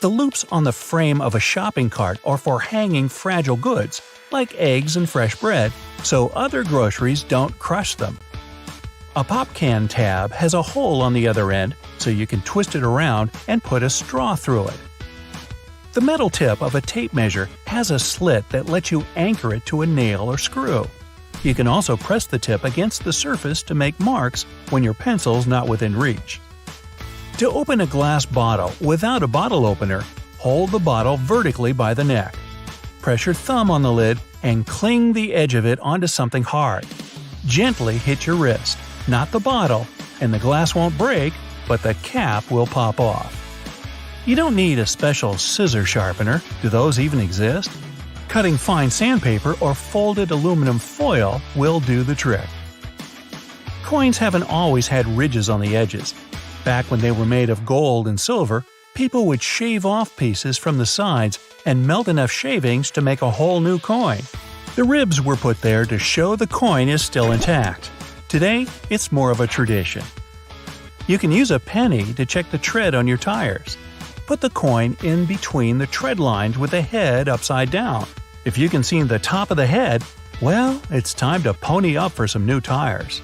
The loops on the frame of a shopping cart are for hanging fragile goods, like eggs and fresh bread, so other groceries don't crush them. A pop can tab has a hole on the other end, so you can twist it around and put a straw through it. The metal tip of a tape measure has a slit that lets you anchor it to a nail or screw. You can also press the tip against the surface to make marks when your pencil's not within reach. To open a glass bottle without a bottle opener, hold the bottle vertically by the neck. Press your thumb on the lid and cling the edge of it onto something hard. Gently hit your wrist, not the bottle, and the glass won't break, but the cap will pop off. You don't need a special scissor sharpener. Do those even exist? Cutting fine sandpaper or folded aluminum foil will do the trick. Coins haven't always had ridges on the edges. Back when they were made of gold and silver, people would shave off pieces from the sides and melt enough shavings to make a whole new coin. The ribs were put there to show the coin is still intact. Today, it's more of a tradition. You can use a penny to check the tread on your tires. Put the coin in between the tread lines with the head upside down. If you can see the top of the head, well, it's time to pony up for some new tires.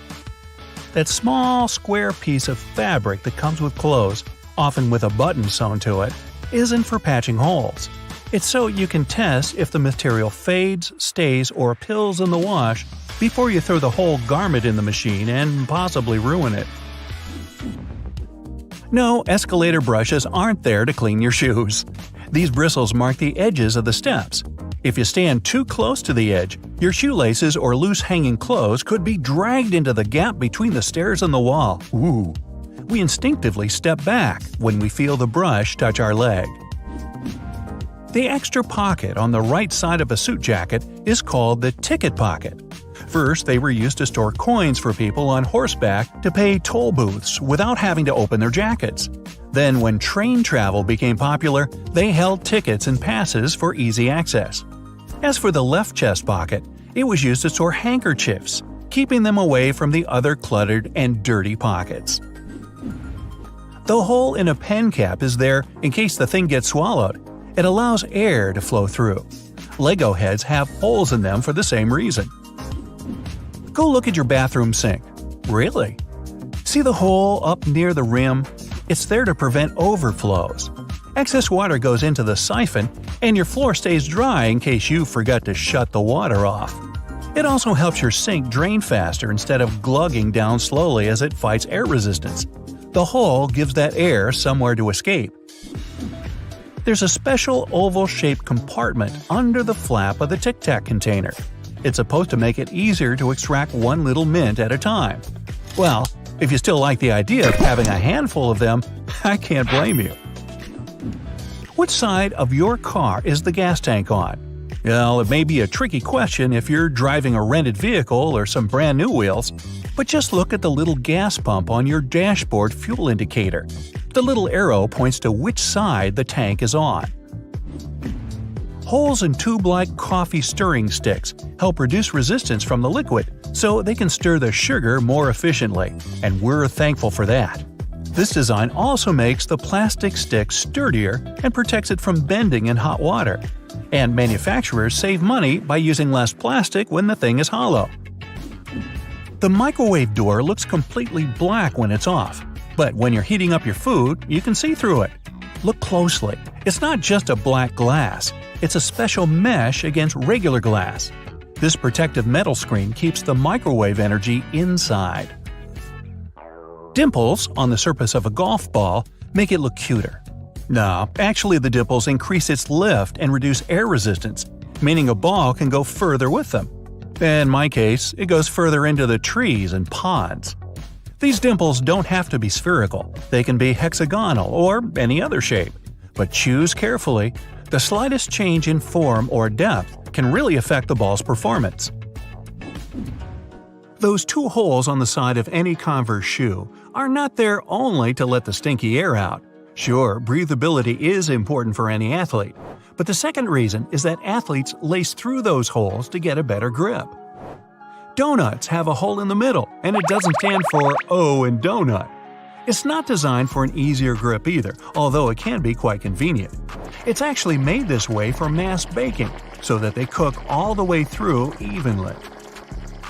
That small, square piece of fabric that comes with clothes, often with a button sewn to it, isn't for patching holes. It's so you can test if the material fades, stays, or pills in the wash before you throw the whole garment in the machine and possibly ruin it. No, escalator brushes aren't there to clean your shoes. These bristles mark the edges of the steps. If you stand too close to the edge, your shoelaces or loose hanging clothes could be dragged into the gap between the stairs and the wall. Ooh. We instinctively step back when we feel the brush touch our leg. The extra pocket on the right side of a suit jacket is called the ticket pocket. First, they were used to store coins for people on horseback to pay toll booths without having to open their jackets. Then, when train travel became popular, they held tickets and passes for easy access. As for the left chest pocket, it was used to store handkerchiefs, keeping them away from the other cluttered and dirty pockets. The hole in a pen cap is there in case the thing gets swallowed. It allows air to flow through. Lego heads have holes in them for the same reason. Go look at your bathroom sink. Really? See the hole up near the rim? It's there to prevent overflows. Excess water goes into the siphon, and your floor stays dry in case you forgot to shut the water off. It also helps your sink drain faster instead of glugging down slowly as it fights air resistance. The hole gives that air somewhere to escape. There's a special oval-shaped compartment under the flap of the Tic Tac container. It's supposed to make it easier to extract one little mint at a time. Well, if you still like the idea of having a handful of them, I can't blame you. Which side of your car is the gas tank on? Well, it may be a tricky question if you're driving a rented vehicle or some brand new wheels, but just look at the little gas pump on your dashboard fuel indicator. The little arrow points to which side the tank is on. Holes in tube-like coffee stirring sticks help reduce resistance from the liquid, so they can stir the sugar more efficiently, and we're thankful for that. This design also makes the plastic stick sturdier and protects it from bending in hot water. And manufacturers save money by using less plastic when the thing is hollow. The microwave door looks completely black when it's off, but when you're heating up your food, you can see through it. Look closely. It's not just a black glass. It's a special mesh against regular glass. This protective metal screen keeps the microwave energy inside. Dimples on the surface of a golf ball make it look cuter. No, actually the dimples increase its lift and reduce air resistance, meaning a ball can go further with them. In my case, it goes further into the trees and ponds. These dimples don't have to be spherical. They can be hexagonal or any other shape. But choose carefully. The slightest change in form or depth can really affect the ball's performance. Those two holes on the side of any Converse shoe are not there only to let the stinky air out. Sure, breathability is important for any athlete, but the second reason is that athletes lace through those holes to get a better grip. Donuts have a hole in the middle, and it doesn't stand for O in donut. It's not designed for an easier grip either, although it can be quite convenient. It's actually made this way for mass baking, so that they cook all the way through evenly.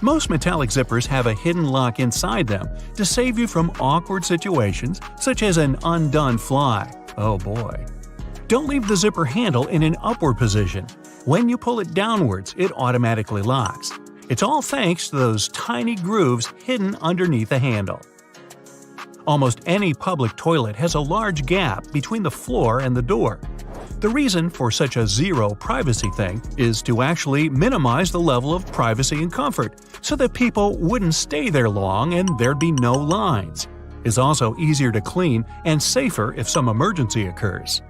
Most metallic zippers have a hidden lock inside them to save you from awkward situations such as an undone fly. Oh boy. Don't leave the zipper handle in an upward position. When you pull it downwards, it automatically locks. It's all thanks to those tiny grooves hidden underneath the handle. Almost any public toilet has a large gap between the floor and the door. The reason for such a zero privacy thing is to actually minimize the level of privacy and comfort, so that people wouldn't stay there long and there'd be no lines. It's also easier to clean and safer if some emergency occurs.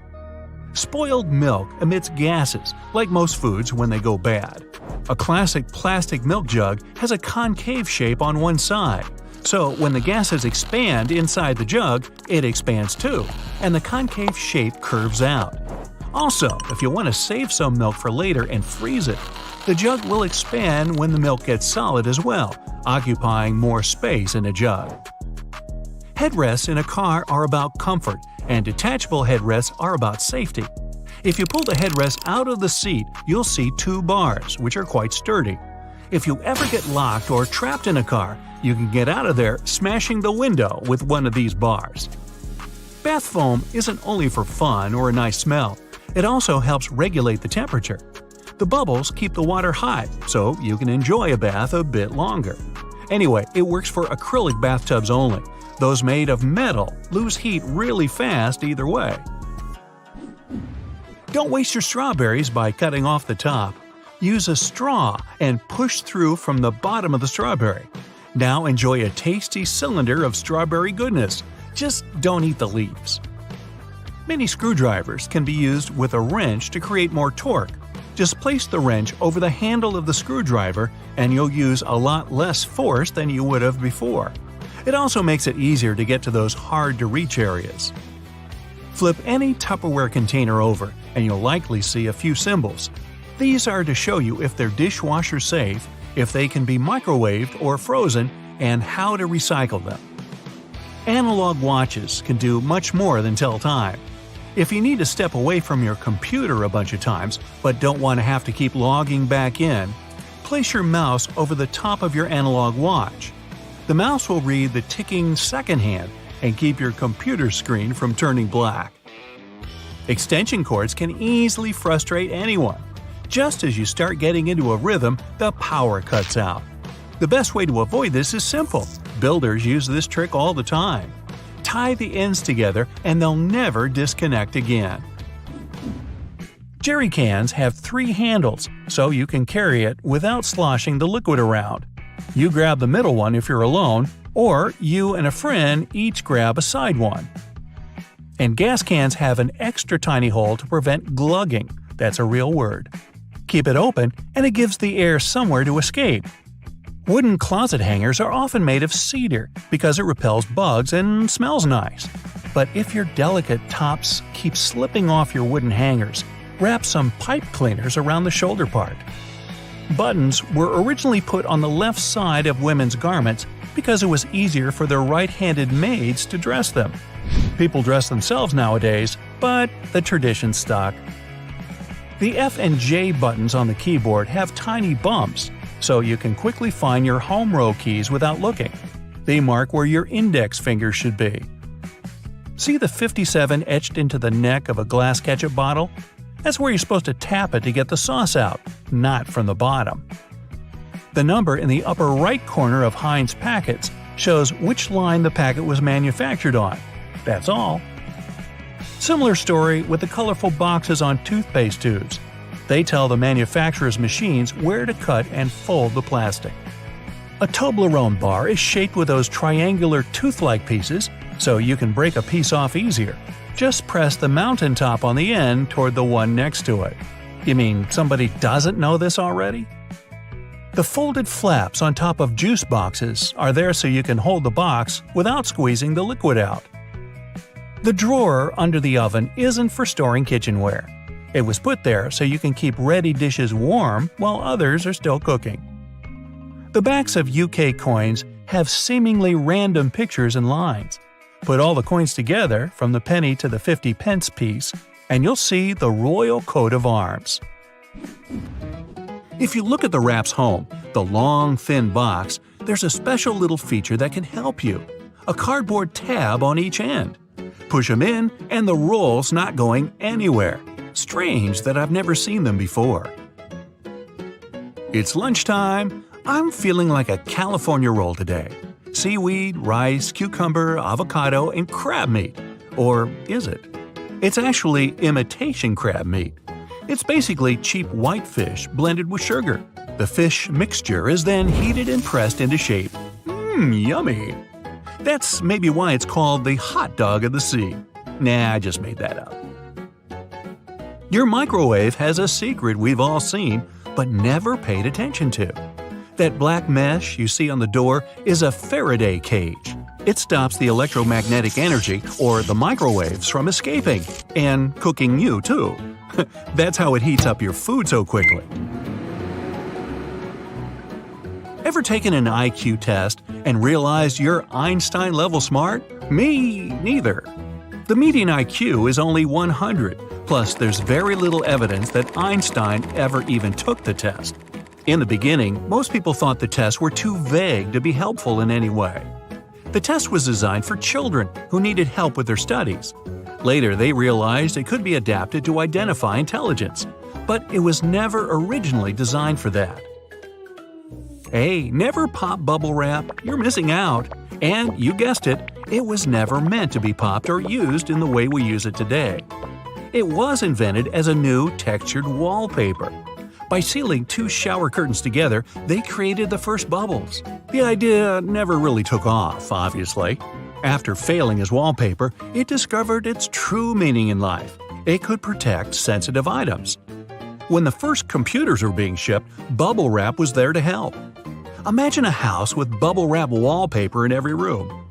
Spoiled milk emits gases, like most foods when they go bad. A classic plastic milk jug has a concave shape on one side, so when the gases expand inside the jug, it expands too, and the concave shape curves out. Also, if you want to save some milk for later and freeze it, the jug will expand when the milk gets solid as well, occupying more space in a jug. Headrests in a car are about comfort, and detachable headrests are about safety. If you pull the headrest out of the seat, you'll see two bars, which are quite sturdy. If you ever get locked or trapped in a car, you can get out of there smashing the window with one of these bars. Bath foam isn't only for fun or a nice smell. It also helps regulate the temperature. The bubbles keep the water hot, so you can enjoy a bath a bit longer. Anyway, it works for acrylic bathtubs only. Those made of metal lose heat really fast either way. Don't waste your strawberries by cutting off the top. Use a straw and push through from the bottom of the strawberry. Now enjoy a tasty cylinder of strawberry goodness. Just don't eat the leaves. Many screwdrivers can be used with a wrench to create more torque. Just place the wrench over the handle of the screwdriver and you'll use a lot less force than you would have before. It also makes it easier to get to those hard-to-reach areas. Flip any Tupperware container over and you'll likely see a few symbols. These are to show you if they're dishwasher safe, if they can be microwaved or frozen, and how to recycle them. Analog watches can do much more than tell time. If you need to step away from your computer a bunch of times but don't want to have to keep logging back in, place your mouse over the top of your analog watch. The mouse will read the ticking second hand and keep your computer screen from turning black. Extension cords can easily frustrate anyone. Just as you start getting into a rhythm, the power cuts out. The best way to avoid this is simple. Builders use this trick all the time. Tie the ends together and they'll never disconnect again. Jerry cans have 3 handles, so you can carry it without sloshing the liquid around. You grab the middle one if you're alone, or you and a friend each grab a side one. And gas cans have an extra tiny hole to prevent glugging. That's a real word. Keep it open and it gives the air somewhere to escape. Wooden closet hangers are often made of cedar because it repels bugs and smells nice. But if your delicate tops keep slipping off your wooden hangers, wrap some pipe cleaners around the shoulder part. Buttons were originally put on the left side of women's garments because it was easier for their right-handed maids to dress them. People dress themselves nowadays, but the tradition stuck. The F and J buttons on the keyboard have tiny bumps, so you can quickly find your home row keys without looking. They mark where your index finger should be. See the 57 etched into the neck of a glass ketchup bottle? That's where you're supposed to tap it to get the sauce out, not from the bottom. The number in the upper right corner of Heinz packets shows which line the packet was manufactured on. That's all. Similar story with the colorful boxes on toothpaste tubes. They tell the manufacturer's machines where to cut and fold the plastic. A Toblerone bar is shaped with those triangular tooth-like pieces, so you can break a piece off easier. Just press the mountaintop on the end toward the one next to it. You mean somebody doesn't know this already? The folded flaps on top of juice boxes are there so you can hold the box without squeezing the liquid out. The drawer under the oven isn't for storing kitchenware. It was put there so you can keep ready dishes warm while others are still cooking. The backs of UK coins have seemingly random pictures and lines. Put all the coins together, from the penny to the 50 pence piece, and you'll see the royal coat of arms. If you look at the wrap's home, the long, thin box, there's a special little feature that can help you. A cardboard tab on each end. Push them in, and the roll's not going anywhere. Strange that I've never seen them before. It's lunchtime. I'm feeling like a California roll today. Seaweed, rice, cucumber, avocado, and crab meat. Or is it? It's actually imitation crab meat. It's basically cheap white fish blended with sugar. The fish mixture is then heated and pressed into shape. Yummy! That's maybe why it's called the hot dog of the sea. Nah, I just made that up. Your microwave has a secret we've all seen, but never paid attention to. That black mesh you see on the door is a Faraday cage. It stops the electromagnetic energy, or the microwaves, from escaping. And cooking you, too. That's how it heats up your food so quickly. Ever taken an IQ test and realized you're Einstein-level smart? Me neither. The median IQ is only 100, plus there's very little evidence that Einstein ever even took the test. In the beginning, most people thought the tests were too vague to be helpful in any way. The test was designed for children who needed help with their studies. Later, they realized it could be adapted to identify intelligence, but it was never originally designed for that. Hey, never pop bubble wrap, you're missing out. And, you guessed it, it was never meant to be popped or used in the way we use it today. It was invented as a new textured wallpaper. By sealing two shower curtains together, they created the first bubbles. The idea never really took off, obviously. After failing as wallpaper, it discovered its true meaning in life. It could protect sensitive items. When the first computers were being shipped, bubble wrap was there to help. Imagine a house with bubble wrap wallpaper in every room.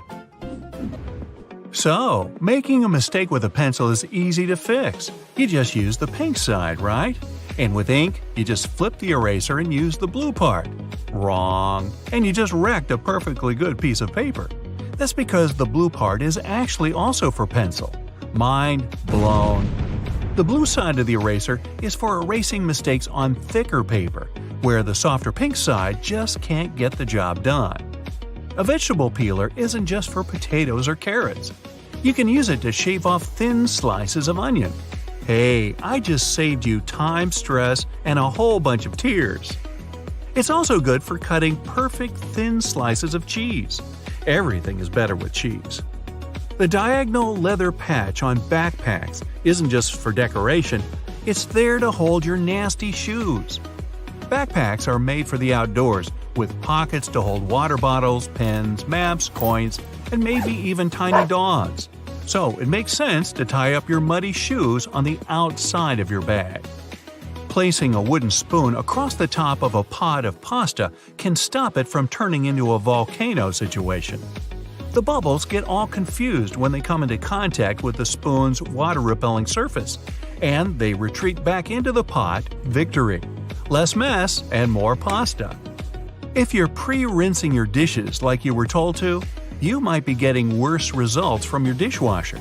So, making a mistake with a pencil is easy to fix. You just use the pink side, right? And with ink, you just flip the eraser and use the blue part. Wrong. And you just wrecked a perfectly good piece of paper. That's because the blue part is actually also for pencil. Mind blown. The blue side of the eraser is for erasing mistakes on thicker paper, where the softer pink side just can't get the job done. A vegetable peeler isn't just for potatoes or carrots. You can use it to shave off thin slices of onion. Hey, I just saved you time, stress, and a whole bunch of tears. It's also good for cutting perfect thin slices of cheese. Everything is better with cheese. The diagonal leather patch on backpacks isn't just for decoration, it's there to hold your nasty shoes. Backpacks are made for the outdoors, with pockets to hold water bottles, pens, maps, coins, and maybe even tiny dogs. So it makes sense to tie up your muddy shoes on the outside of your bag. Placing a wooden spoon across the top of a pot of pasta can stop it from turning into a volcano situation. The bubbles get all confused when they come into contact with the spoon's water-repelling surface, and they retreat back into the pot. Victory! Less mess and more pasta. If you're pre-rinsing your dishes like you were told to, you might be getting worse results from your dishwasher.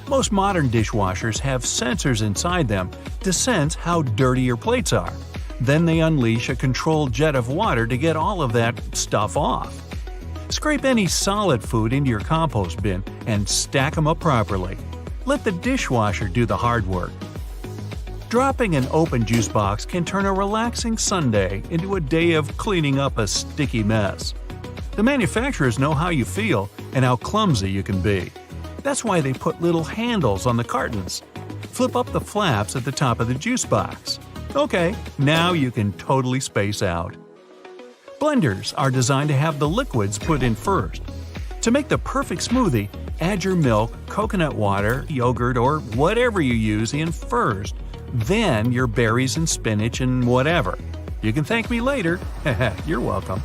Most modern dishwashers have sensors inside them to sense how dirty your plates are. Then they unleash a controlled jet of water to get all of that stuff off. Scrape any solid food into your compost bin and stack them up properly. Let the dishwasher do the hard work. Dropping an open juice box can turn a relaxing Sunday into a day of cleaning up a sticky mess. The manufacturers know how you feel and how clumsy you can be. That's why they put little handles on the cartons. Flip up the flaps at the top of the juice box. Okay, now you can totally space out. Blenders are designed to have the liquids put in first. To make the perfect smoothie, add your milk, coconut water, yogurt, or whatever you use in first. Then your berries and spinach and whatever. You can thank me later. You're welcome.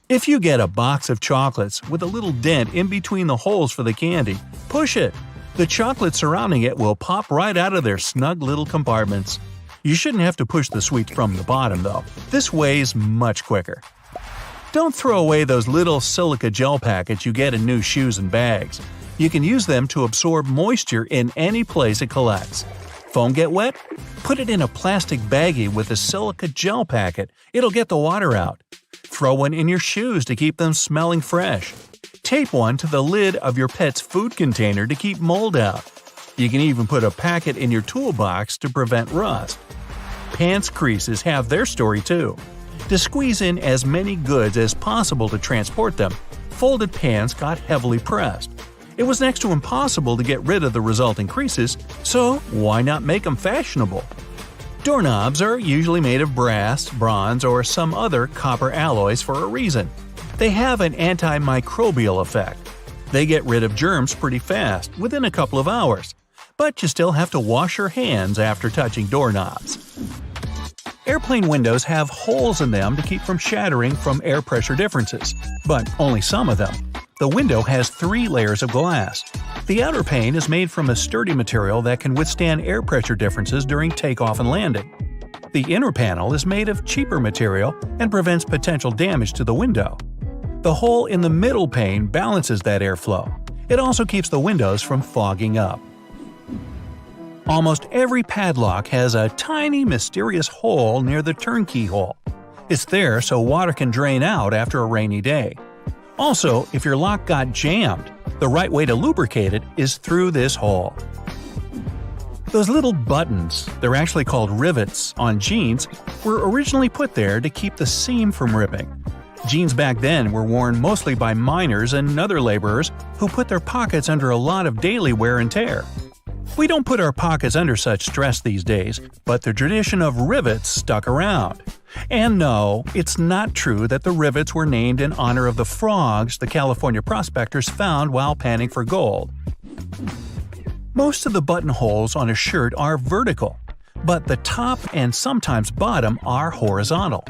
If you get a box of chocolates with a little dent in between the holes for the candy, push it. The chocolate surrounding it will pop right out of their snug little compartments. You shouldn't have to push the sweets from the bottom, though. This weighs much quicker. Don't throw away those little silica gel packets you get in new shoes and bags. You can use them to absorb moisture in any place it collects. Foam get wet? Put it in a plastic baggie with a silica gel packet. It'll get the water out. Throw one in your shoes to keep them smelling fresh. Tape one to the lid of your pet's food container to keep mold out. You can even put a packet in your toolbox to prevent rust. Pants creases have their story too. To squeeze in as many goods as possible to transport them, folded pants got heavily pressed. It was next to impossible to get rid of the resulting creases, so why not make them fashionable? Doorknobs are usually made of brass, bronze, or some other copper alloys for a reason. They have an antimicrobial effect. They get rid of germs pretty fast, within a couple of hours, but you still have to wash your hands after touching doorknobs. Airplane windows have holes in them to keep from shattering from air pressure differences, but only some of them. The window has 3 layers of glass. The outer pane is made from a sturdy material that can withstand air pressure differences during takeoff and landing. The inner panel is made of cheaper material and prevents potential damage to the window. The hole in the middle pane balances that airflow. It also keeps the windows from fogging up. Almost every padlock has a tiny, mysterious hole near the turnkey hole. It's there so water can drain out after a rainy day. Also, if your lock got jammed, the right way to lubricate it is through this hole. Those little buttons, they're actually called rivets, on jeans, were originally put there to keep the seam from ripping. Jeans back then were worn mostly by miners and other laborers who put their pockets under a lot of daily wear and tear. We don't put our pockets under such stress these days, but the tradition of rivets stuck around. And no, it's not true that the rivets were named in honor of the frogs the California prospectors found while panning for gold. Most of the buttonholes on a shirt are vertical, but the top and sometimes bottom are horizontal.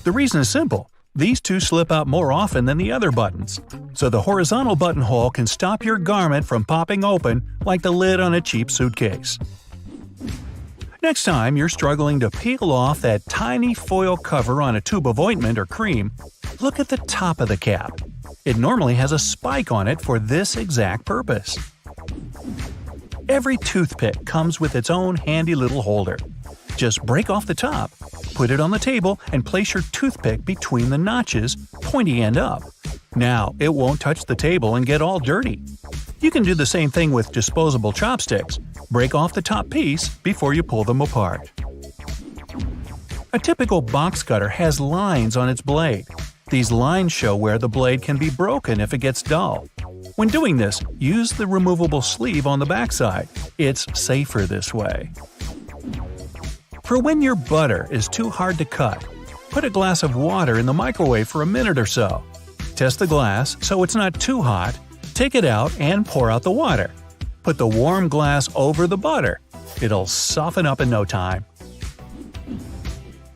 The reason is simple. These two slip out more often than the other buttons, so the horizontal buttonhole can stop your garment from popping open like the lid on a cheap suitcase. Next time you're struggling to peel off that tiny foil cover on a tube of ointment or cream, look at the top of the cap. It normally has a spike on it for this exact purpose. Every toothpick comes with its own handy little holder. Just break off the top, put it on the table, and place your toothpick between the notches, pointy end up. Now, it won't touch the table and get all dirty. You can do the same thing with disposable chopsticks. Break off the top piece before you pull them apart. A typical box cutter has lines on its blade. These lines show where the blade can be broken if it gets dull. When doing this, use the removable sleeve on the backside. It's safer this way. For when your butter is too hard to cut, put a glass of water in the microwave for a minute or so. Test the glass so it's not too hot, take it out and pour out the water. Put the warm glass over the butter. It'll soften up in no time.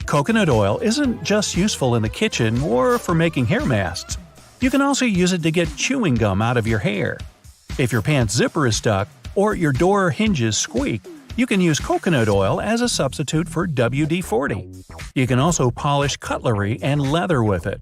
Coconut oil isn't just useful in the kitchen or for making hair masks. You can also use it to get chewing gum out of your hair. If your pants zipper is stuck or your door hinges squeak, you can use coconut oil as a substitute for WD-40. You can also polish cutlery and leather with it.